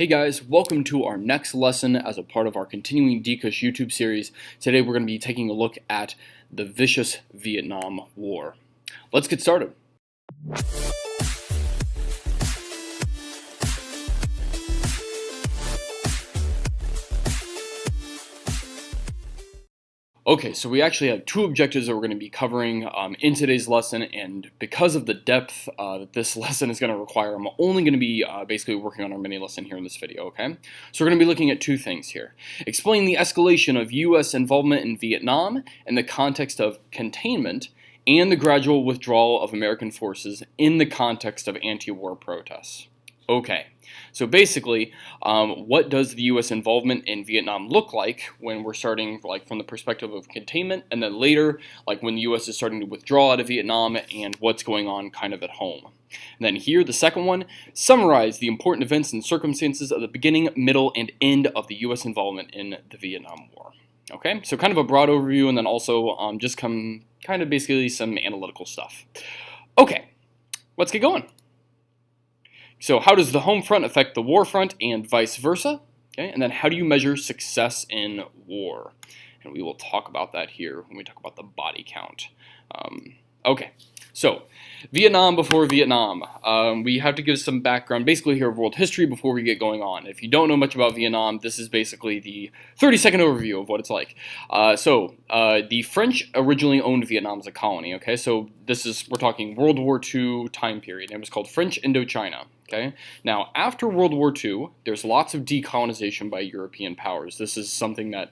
Hey guys, welcome to our next lesson as a part of our continuing DCUSH YouTube series. Today we're going to be taking a look at the vicious Vietnam War. Let's get started. Okay, so we actually have two objectives that we're going to be covering in today's lesson, and because of the depth that this lesson is going to require, I'm only going to be basically working on our mini lesson here in this video, okay? So we're going to be looking at two things here. Explain the escalation of U.S. involvement in Vietnam in the context of containment, and the gradual withdrawal of American forces in the context of anti-war protests. Okay, so basically, what does the U.S. involvement in Vietnam look like when we're starting like from the perspective of containment, and then later, like when the U.S. is starting to withdraw out of Vietnam, and what's going on kind of at home. And then here, the second one, summarize the important events and circumstances of the beginning, middle, and end of the U.S. involvement in the Vietnam War. Okay, so kind of a broad overview, and then also just kind of basically some analytical stuff. Okay, let's get going. So how does the home front affect the war front and vice versa? Okay, and then how do you measure success in war? And we will talk about that here when we talk about the body count. Okay, so Vietnam before Vietnam. We have to give some background basically here of world history before we get going on. If you don't know much about Vietnam, this is basically the 30-second overview of what it's like. The French originally owned Vietnam as a colony, okay? So we're talking World War II time period, and it was called French Indochina. Okay. Now, after World War II, there's lots of decolonization by European powers. This is something that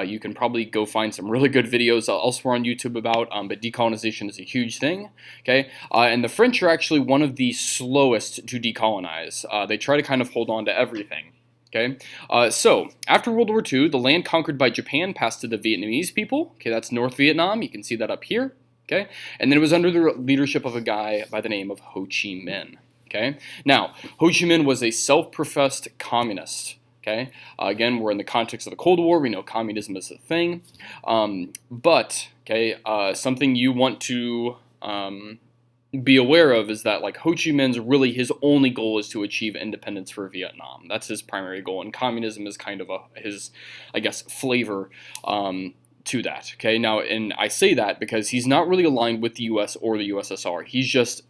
you can probably go find some really good videos elsewhere on YouTube about, but decolonization is a huge thing. Okay, and the French are actually one of the slowest to decolonize. They try to kind of hold on to everything. Okay, so after World War II, the land conquered by Japan passed to the Vietnamese people. Okay, that's North Vietnam. You can see that up here. Okay, and then it was under the leadership of a guy by the name of Ho Chi Minh. Okay. Now, Ho Chi Minh was a self-professed communist. Okay. Again, we're in the context of the Cold War. We know communism is a thing. Something you want to be aware of is that like Ho Chi Minh's really his only goal is to achieve independence for Vietnam. That's his primary goal, and communism is kind of his, I guess, flavor to that. Okay. Now, and I say that because he's not really aligned with the U.S. or the USSR. He's just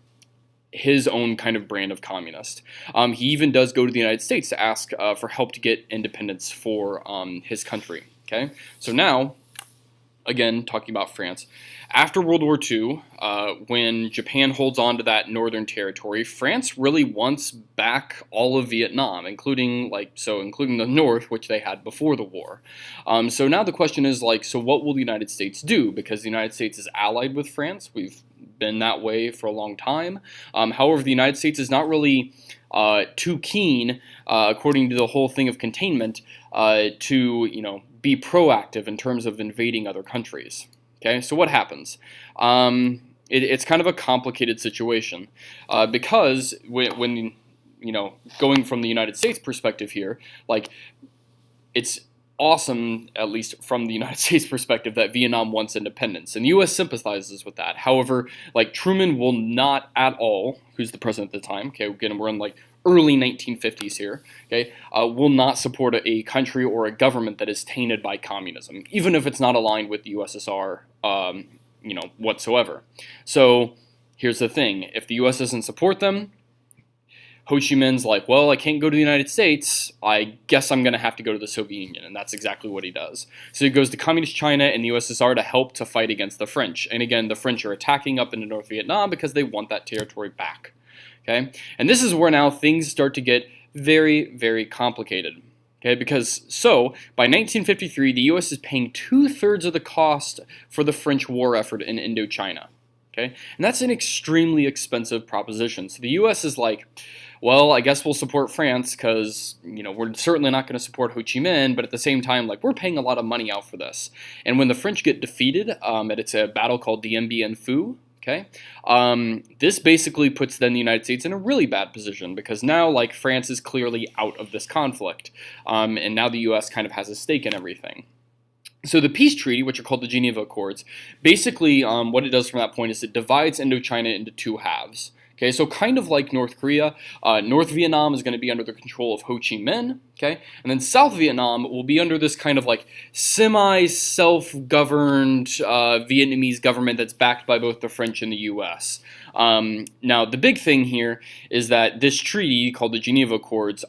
his own kind of brand of communist. He even does go to the United States to ask for help to get independence for his country. Okay, so now, again, talking about France. After World War II, when Japan holds on to that northern territory, France really wants back all of Vietnam, including the north, which they had before the war. So now the question is so what will the United States do? Because the United States is allied with France. We've been that way for a long time. However, the United States is not really too keen, according to the whole thing of containment, to be proactive in terms of invading other countries. Okay, so what happens? It's kind of a complicated situation because when going from the United States perspective here, it's awesome, at least from the United States perspective, that Vietnam wants independence, and the U.S. sympathizes with that. However, Truman will not at all, who's the president at the time, okay, again, we're in early 1950s here, okay, will not support a country or a government that is tainted by communism, even if it's not aligned with the USSR, whatsoever. So here's the thing: if the U.S. doesn't support them, Ho Chi Minh's well, I can't go to the United States. I guess I'm going to have to go to the Soviet Union, and that's exactly what he does. So he goes to Communist China and the USSR to help to fight against the French. And again, the French are attacking up into North Vietnam because they want that territory back. Okay, and this is where now things start to get very, very complicated. Okay, because by 1953, the U.S. is paying 2/3 of the cost for the French war effort in Indochina. Okay, and that's an extremely expensive proposition. So the U.S. is well, I guess we'll support France because, we're certainly not going to support Ho Chi Minh, but at the same time, we're paying a lot of money out for this. And when the French get defeated, it's a battle called Dien Bien Phu, okay, this basically puts then the United States in a really bad position because now, France is clearly out of this conflict, and now the U.S. kind of has a stake in everything. So the peace treaty, which are called the Geneva Accords, basically what it does from that point is it divides Indochina into two halves. Okay, so kind of like North Korea, North Vietnam is going to be under the control of Ho Chi Minh, okay, and then South Vietnam will be under this kind of like semi-self-governed Vietnamese government that's backed by both the French and the U.S. Now, the big thing here is that this treaty, called the Geneva Accords,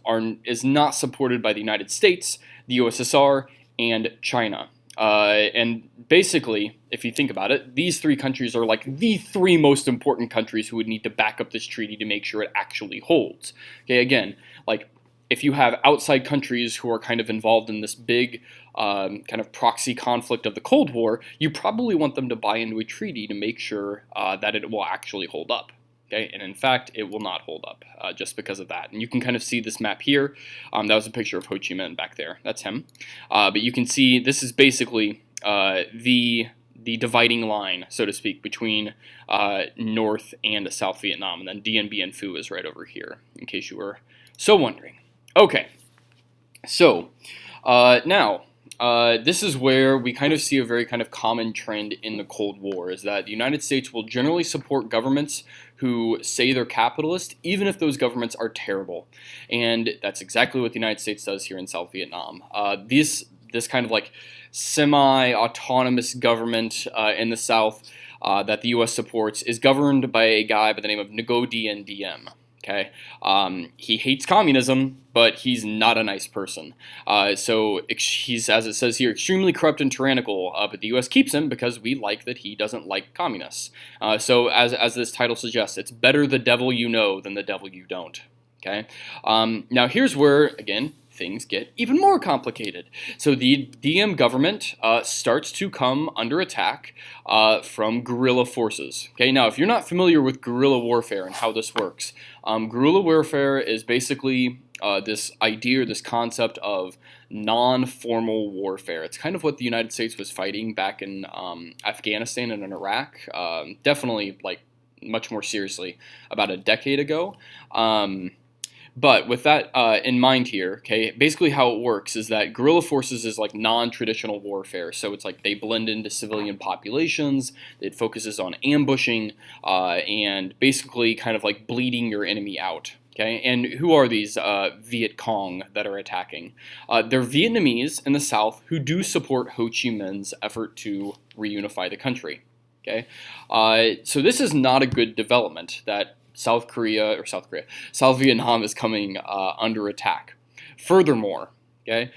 is not supported by the United States, the USSR, and China. And basically, if you think about it, these three countries are like the three most important countries who would need to back up this treaty to make sure it actually holds. Okay, again, like if you have outside countries who are kind of involved in this big kind of proxy conflict of the Cold War, you probably want them to buy into a treaty to make sure that it will actually hold up. Okay, and in fact, it will not hold up just because of that. And you can kind of see this map here. That was a picture of Ho Chi Minh back there. That's him. But you can see this is basically the dividing line, so to speak, between North and South Vietnam. And then Dien Bien Phu is right over here, in case you were so wondering. Okay, so now, this is where we kind of see a very kind of common trend in the Cold War, is that the United States will generally support governments who say they're capitalist, even if those governments are terrible. And that's exactly what the United States does here in South Vietnam. This kind of like semi-autonomous government in the South that the U.S. supports is governed by a guy by the name of Ngo Dien Diem. Okay, he hates communism, but he's not a nice person. So he's, as it says here, extremely corrupt and tyrannical, but the U.S. keeps him because we like that he doesn't like communists. So as this title suggests, it's better the devil you know than the devil you don't. Okay, now here's where, again, things get even more complicated. So the Diem government starts to come under attack from guerrilla forces. Okay, now if you're not familiar with guerrilla warfare and how this works, guerrilla warfare is basically this idea or this concept of non-formal warfare. It's kind of what the United States was fighting back in Afghanistan and in Iraq, definitely like much more seriously about a decade ago. But with that in mind here, okay, basically how it works is that guerrilla forces is like non-traditional warfare. So it's like they blend into civilian populations, it focuses on ambushing, and basically kind of like bleeding your enemy out. Okay, and who are these Viet Cong that are attacking? They're Vietnamese in the South who do support Ho Chi Minh's effort to reunify the country. Okay, so this is not a good development that South Vietnam is coming under attack. Furthermore, okay,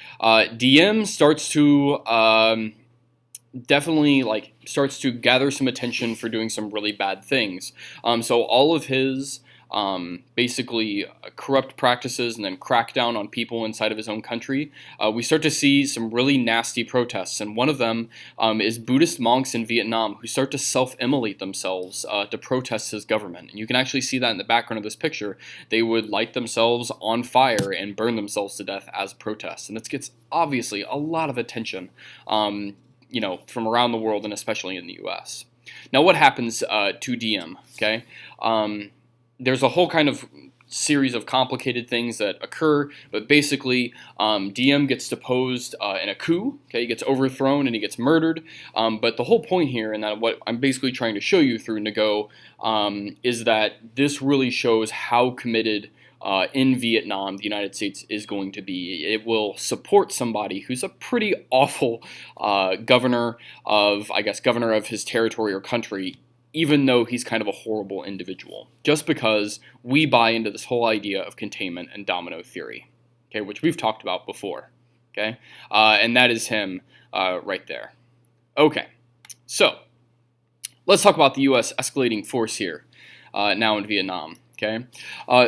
Diem starts to definitely starts to gather some attention for doing some really bad things. So all of his basically corrupt practices and then crackdown on people inside of his own country, we start to see some really nasty protests. And one of them is Buddhist monks in Vietnam who start to self-immolate themselves to protest his government. And you can actually see that in the background of this picture. They would light themselves on fire and burn themselves to death as protests. And this gets obviously a lot of attention, you know, from around the world and especially in the U.S. Now, what happens to Diem? Okay. There's a whole kind of series of complicated things that occur, but basically Diem gets deposed in a coup. Okay, he gets overthrown and he gets murdered. But the whole point here, and that what I'm basically trying to show you through Ngo, is that this really shows how committed in Vietnam the United States is going to be. It will support somebody who's a pretty awful governor of his territory or country, even though he's kind of a horrible individual, just because we buy into this whole idea of containment and domino theory, okay, which we've talked about before, okay, and that is him right there. Okay, so let's talk about the U.S. escalating force here now in Vietnam. Okay,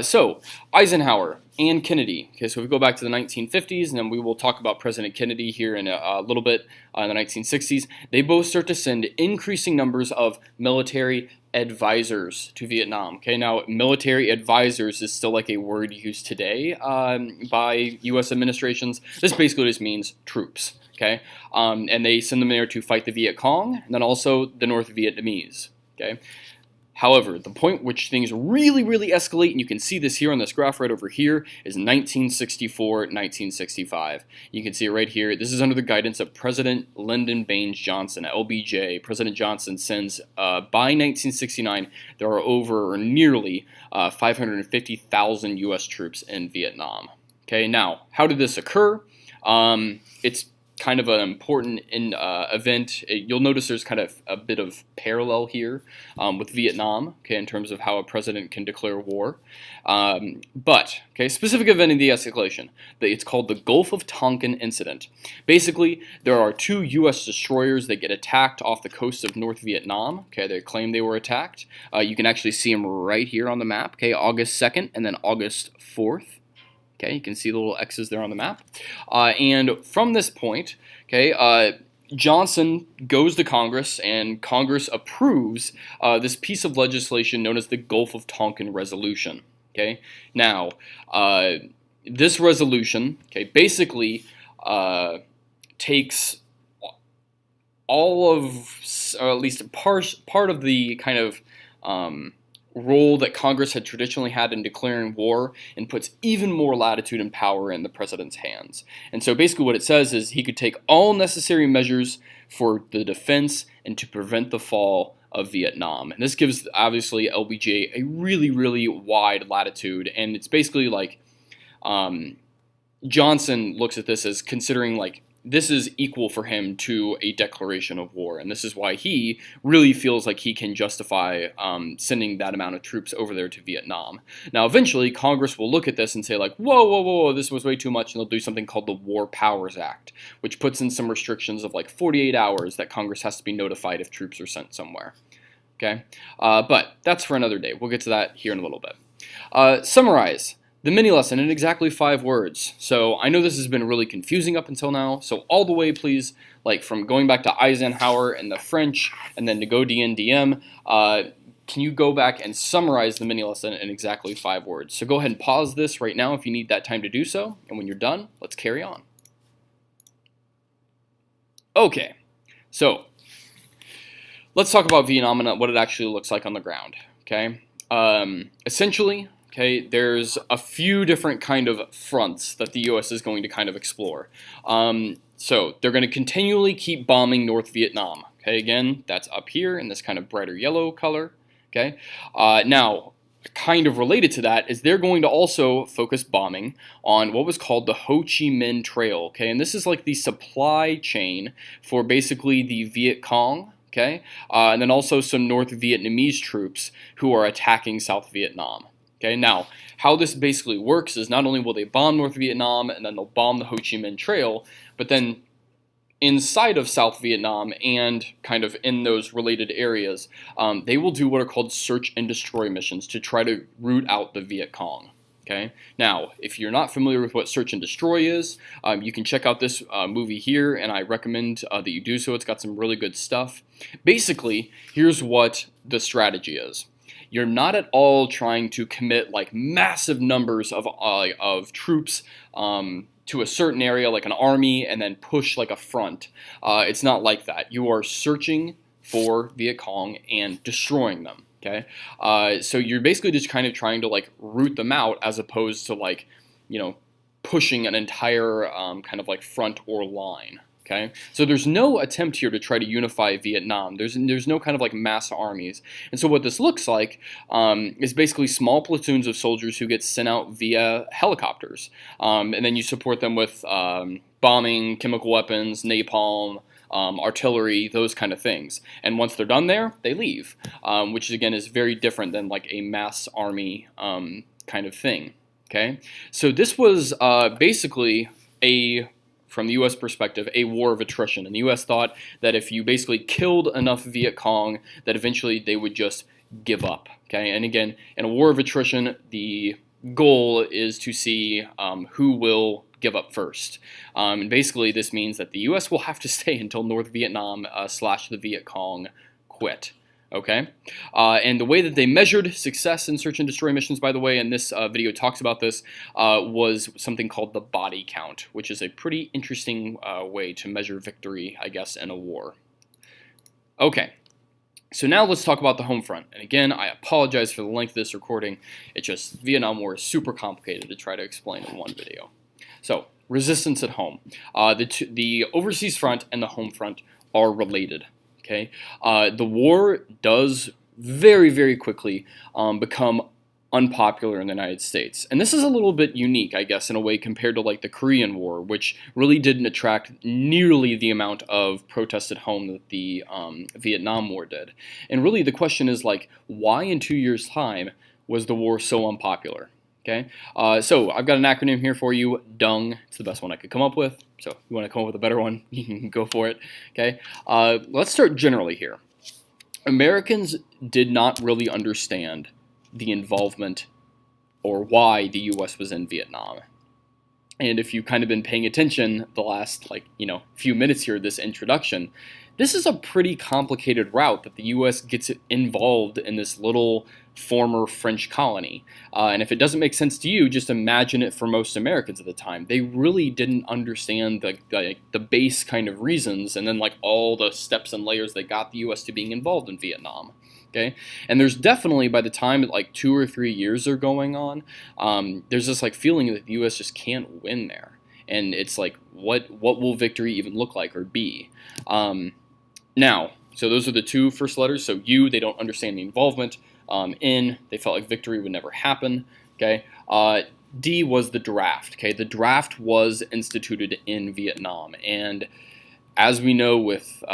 so Eisenhower and Kennedy. Okay, so if we go back to the 1950s, and then we will talk about President Kennedy here in a little bit in the 1960s. They both start to send increasing numbers of military advisors to Vietnam. Okay, now military advisors is still like a word used today by U.S. administrations. This basically just means troops. Okay, and they send them there to fight the Viet Cong and then also the North Vietnamese. Okay. However, the point which things really, really escalate, and you can see this here on this graph right over here, is 1964, 1965. You can see it right here. This is under the guidance of President Lyndon Baines Johnson, LBJ. President Johnson sends, by 1969, there are over or nearly 550,000 U.S. troops in Vietnam. Okay, now, how did this occur? It's kind of an important event. You'll notice there's kind of a bit of parallel here with Vietnam, okay, in terms of how a president can declare war. But, okay, specific event in the escalation. It's called the Gulf of Tonkin incident. Basically, there are 2 U.S. destroyers that get attacked off the coast of North Vietnam. Okay, they claim they were attacked. You can actually see them right here on the map, okay, August 2nd and then August 4th. Okay, you can see the little X's there on the map. And from this point, okay, Johnson goes to Congress, and Congress approves this piece of legislation known as the Gulf of Tonkin Resolution. Okay, now, this resolution, okay, basically takes all of, or at least part of the kind of role that Congress had traditionally had in declaring war, and puts even more latitude and power in the president's hands. And so basically what it says is he could take all necessary measures for the defense and to prevent the fall of Vietnam. And this gives, obviously, LBJ a really, really wide latitude, and it's basically like Johnson looks at this as considering like this is equal for him to a declaration of war, and this is why he really feels like he can justify sending that amount of troops over there to Vietnam. Now, eventually, Congress will look at this and say, like, whoa, whoa, whoa, this was way too much, and they'll do something called the War Powers Act, which puts in some restrictions of like 48 hours that Congress has to be notified if troops are sent somewhere. Okay, but that's for another day. We'll get to that here in a little bit. Summarize the mini lesson in exactly 5 words. So I know this has been really confusing up until now, so all the way, please, like from going back to Eisenhower and the French, and then to go DNDM, can you go back and summarize the mini lesson in exactly 5 words? So go ahead and pause this right now if you need that time to do so, and when you're done, let's carry on. Okay, so let's talk about Vietnam and what it actually looks like on the ground, okay? Essentially, okay, there's a few different kind of fronts that the U.S. is going to kind of explore. So they're going to continually keep bombing North Vietnam. Okay, again, that's up here in this kind of brighter yellow color. Okay, now, kind of related to that is they're going to also focus bombing on what was called the Ho Chi Minh Trail. Okay, and this is like the supply chain for basically the Viet Cong. Okay, and then also some North Vietnamese troops who are attacking South Vietnam. Okay, now, how this basically works is not only will they bomb North Vietnam and then they'll bomb the Ho Chi Minh Trail, but then inside of South Vietnam and kind of in those related areas, they will do what are called search and destroy missions to try to root out the Viet Cong. Okay, now, if you're not familiar with what search and destroy is, you can check out this movie here, and I recommend that you do so. It's got some really good stuff. Basically, here's what the strategy is. You're not at all trying to commit like massive numbers of troops to a certain area, like an army, and then push like a front. It's not like that. You are searching for Viet Cong and destroying them. Okay, so you're basically just kind of trying to like root them out, as opposed to like, you know, pushing an entire kind of like front or line. Okay, so there's no attempt here to try to unify Vietnam. There's no kind of like mass armies. And so what this looks like is basically small platoons of soldiers who get sent out via helicopters. And then you support them with bombing, chemical weapons, napalm, artillery, those kind of things. And once they're done there, they leave, which again is very different than like a mass army kind of thing. Okay, so this was basically from the U.S. perspective, a war of attrition. And the U.S. thought that if you basically killed enough Viet Cong, that eventually they would just give up. Okay, and again, in a war of attrition, the goal is to see who will give up first. And basically, this means that the U.S. will have to stay until North Vietnam / the Viet Cong quit. Okay, and the way that they measured success in search and destroy missions, by the way, and this video talks about this, was something called the body count, which is a pretty interesting way to measure victory, I guess, in a war. Okay, So now let's talk about the home front. And again, I apologize for the length of this recording. It's just Vietnam War is super complicated to try to explain in one video. So resistance at home. The overseas front and the home front are related. Okay, the war does very, very quickly become unpopular in the United States. And this is a little bit unique, I guess, in a way compared to like the Korean War, which really didn't attract nearly the amount of protest at home that the Vietnam War did. And really the question is like, why in 2 years' time was the war so unpopular? Okay, so I've got an acronym here for you, DUNG. It's the best one I could come up with. So if you want to come up with a better one, you can go for it. Okay, let's start generally here. Americans did not really understand the involvement or why the U.S. was in Vietnam. And if you've kind of been paying attention the last few minutes here of this introduction, this is a pretty complicated route that the U.S. gets involved in this little former French colony. And if it doesn't make sense to you, just imagine it for most Americans at the time. They really didn't understand the base kind of reasons and then like all the steps and layers that got the U.S. to being involved in Vietnam. Okay, and there's definitely, by the time like 2 or 3 years are going on, there's this like feeling that the U.S. just can't win there, and it's like, what will victory even look like or be? Now, so those are the two first letters. So U, they don't understand the involvement. N, they felt like victory would never happen. Okay, D was the draft. Okay, the draft was instituted in Vietnam, and as we know with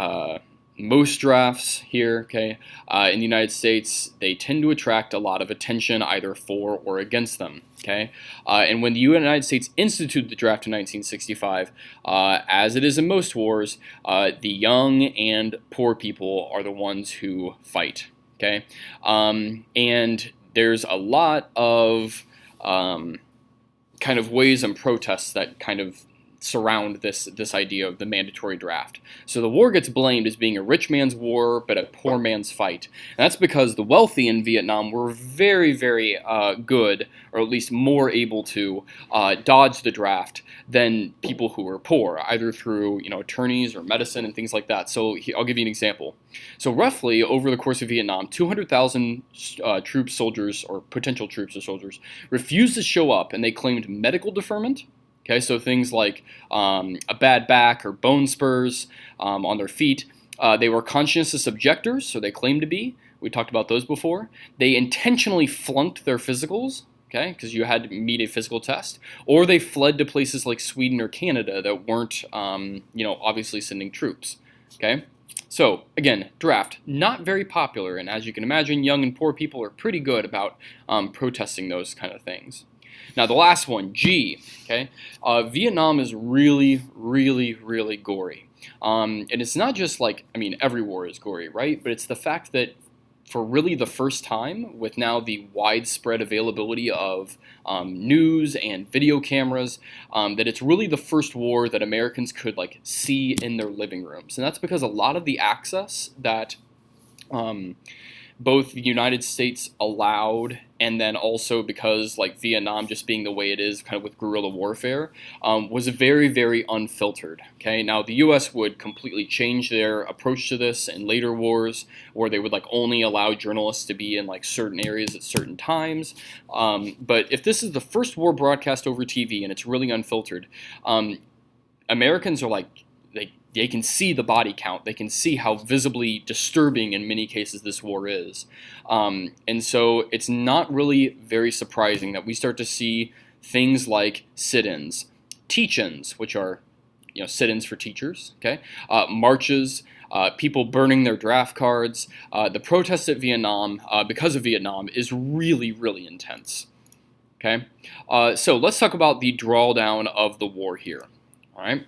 most drafts here, okay, in the United States, they tend to attract a lot of attention either for or against them, okay? And when the United States instituted the draft in 1965, as it is in most wars, the young and poor people are the ones who fight, okay? And there's a lot of kind of ways and protests that kind of surround this idea of the mandatory draft. So the war gets blamed as being a rich man's war, but a poor man's fight. And that's because the wealthy in Vietnam were very, very good, or at least more able to dodge the draft than people who were poor, either through attorneys or medicine and things like that. So I'll give you an example. So roughly over the course of Vietnam, 200,000 troops, soldiers, or potential troops or soldiers refused to show up, and they claimed medical deferment. Okay, so things like a bad back or bone spurs on their feet. They were conscientious objectors, so they claimed to be. We talked about those before. They intentionally flunked their physicals, okay, because you had to meet a physical test. Or they fled to places like Sweden or Canada that weren't, obviously sending troops, okay? So, again, draft, not very popular. And as you can imagine, young and poor people are pretty good about protesting those kind of things. Now, the last one, G, okay? Vietnam is really, really, really gory. And it's not just like, every war is gory, right? But it's the fact that for really the first time, with now the widespread availability of news and video cameras, that it's really the first war that Americans could like see in their living rooms. And that's because a lot of the access that both the United States allowed, and then also because like Vietnam just being the way it is kind of with guerrilla warfare, was very, very unfiltered. Okay, now the US would completely change their approach to this in later wars, where they would like only allow journalists to be in like certain areas at certain times. But if this is the first war broadcast over TV and it's really unfiltered, Americans are like, they can see the body count. They can see how visibly disturbing in many cases this war is. And so it's not really very surprising that we start to see things like sit-ins, teach-ins, which are sit-ins for teachers, okay? Marches, people burning their draft cards. The protests at Vietnam, because of Vietnam, is really, really intense, okay? So let's talk about the drawdown of the war here, all right?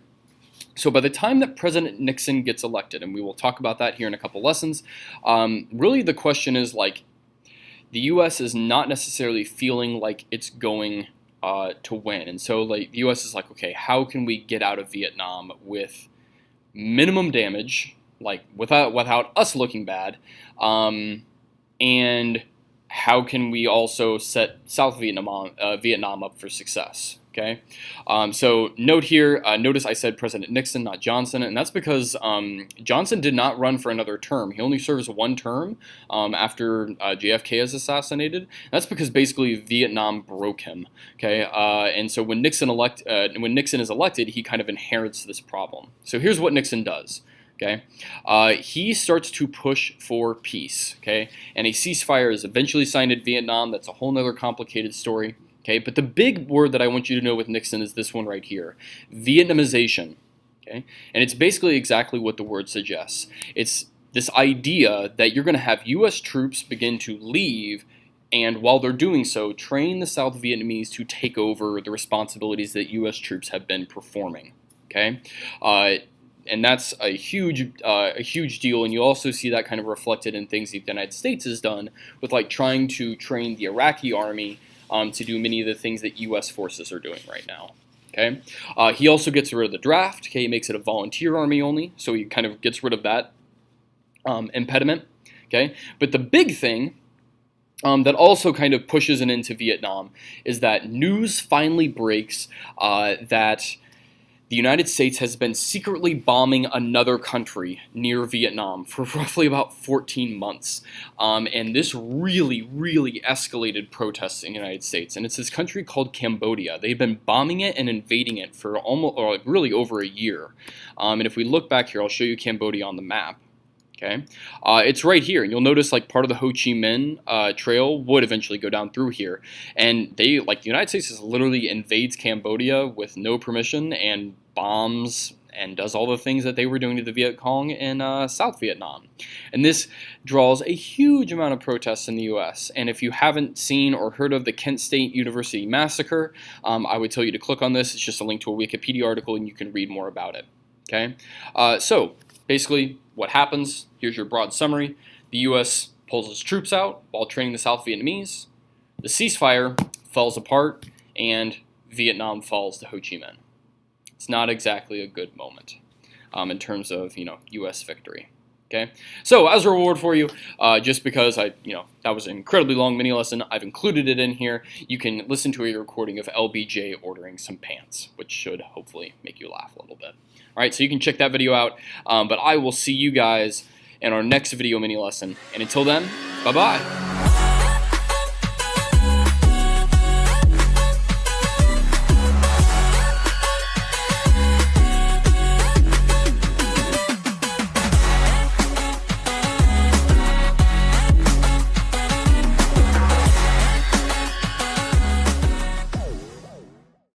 So by the time that President Nixon gets elected, and we will talk about that here in a couple lessons, really the question is like, the U.S. is not necessarily feeling like it's going to win. And so like the U.S. is like, okay, how can we get out of Vietnam with minimum damage, like without us looking bad, and how can we also set South Vietnam up for success? Okay, so note here, notice I said President Nixon, not Johnson, and that's because Johnson did not run for another term. He only serves one term after JFK is assassinated. That's because basically Vietnam broke him. Okay, and so when Nixon is elected, he kind of inherits this problem. So here's what Nixon does. Okay, he starts to push for peace. Okay, and a ceasefire is eventually signed in Vietnam. That's a whole nother complicated story. Okay, but the big word that I want you to know with Nixon is this one right here, Vietnamisation. Okay, and it's basically exactly what the word suggests. It's this idea that you're going to have U.S. troops begin to leave, and while they're doing so, train the South Vietnamese to take over the responsibilities that U.S. troops have been performing. Okay, and that's a huge deal, and you also see that kind of reflected in things the United States has done with like trying to train the Iraqi army to do many of the things that U.S. forces are doing right now. Okay, he also gets rid of the draft. Okay, he makes it a volunteer army only, so he kind of gets rid of that impediment. Okay, but the big thing that also kind of pushes it into Vietnam is that news finally breaks that the United States has been secretly bombing another country near Vietnam for roughly about 14 months. And this really escalated protests in the United States. And it's this country called Cambodia. They've been bombing it and invading it for really over a year. And if we look back here, I'll show you Cambodia on the map. Okay, it's right here. You'll notice like part of the Ho Chi Minh Trail would eventually go down through here, and the United States just literally invades Cambodia with no permission and bombs and does all the things that they were doing to the Viet Cong in South Vietnam, and this draws a huge amount of protests in the U.S. And if you haven't seen or heard of the Kent State University massacre, I would tell you to click on this. It's just a link to a Wikipedia article, and you can read more about it. Okay, so basically what happens, here's your broad summary. The U.S. pulls its troops out while training the South Vietnamese. The ceasefire falls apart, and Vietnam falls to Ho Chi Minh. It's not exactly a good moment in terms of, U.S. victory. Okay, so as a reward for you, just because that was an incredibly long mini lesson, I've included it in here. You can listen to a recording of LBJ ordering some pants, which should hopefully make you laugh a little bit. All right, so you can check that video out, but I will see you guys in our next video mini lesson, and until then, bye-bye.